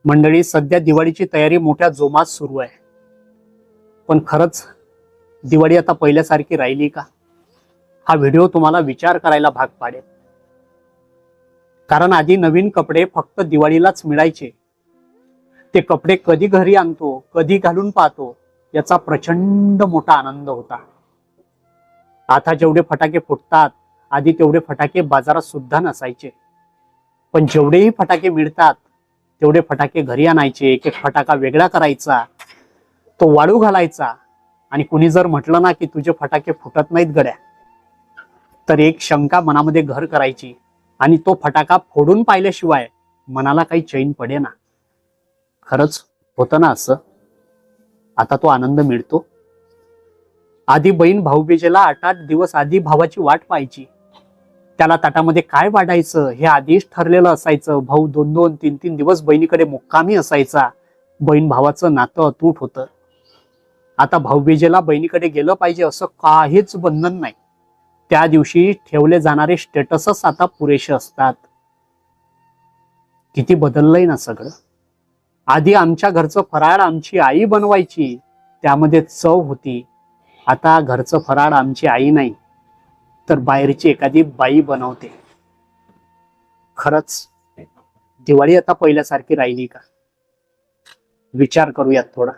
मंडळी, सध्या दिवाळीची तयारी मोठ्या जोमात सुरू आहे. पण खरंच दिवाळी आता पहिल्यासारखी राहिली का? हा व्हिडिओ तुम्हाला विचार करायला भाग पाडेल. कारण आधी नवीन कपडे फक्त दिवाळीलाच मिळायचे. ते कपडे कधी घरी आणतो, कधी घालून पाहतो, याचा प्रचंड मोठा आनंद होता. आता जेवढे फटाके फुटतात, आधी तेवढे फटाके बाजारात सुद्धा नसायचे. पण जेवढेही फटाके मिळतात तेवढे फटाके घरी आणायचे, एक एक फटाका वेगळा करायचा, तो वाळू घालायचा. आणि कुणी जर म्हटलं ना की तुझे फटाके फुटत नाहीत गड्या, तर एक शंका मनामध्ये घर करायची आणि तो फटाका फोडून पाहिल्याशिवाय मनाला काही चैन पडेना. खरंच होतं ना असं? आता तो आनंद मिळतो. आधी बहीण भाऊबीजेला 8-8 दिवस आधी भावाची वाट पाहायची. त्याला ताटामध्ये काय वाढायचं हे आधीच ठरलेलं असायचं. भाऊ 2-2, 3-3 दिवस बहिणीकडे मुक्कामी असायचा. बहीण भावाचं नातं अतूट होतं. आता भाऊबीजेला बहिणीकडे गेलं पाहिजे असं काहीच बंधन नाही. त्या दिवशी ठेवले जाणारे स्टेटसच आता पुरेसे असतात. किती बदललंय ना सगळं. आधी आमच्या घरचं फराळ आमची आई बनवायची, त्यामध्ये चव होती. आता घरचं फराळ आमची आई नाही तर बाहेरची एखादी बाई बनवते. खरंच दिवाळी आता पहिल्यासारखी राहिली का? विचार करूयात थोडा.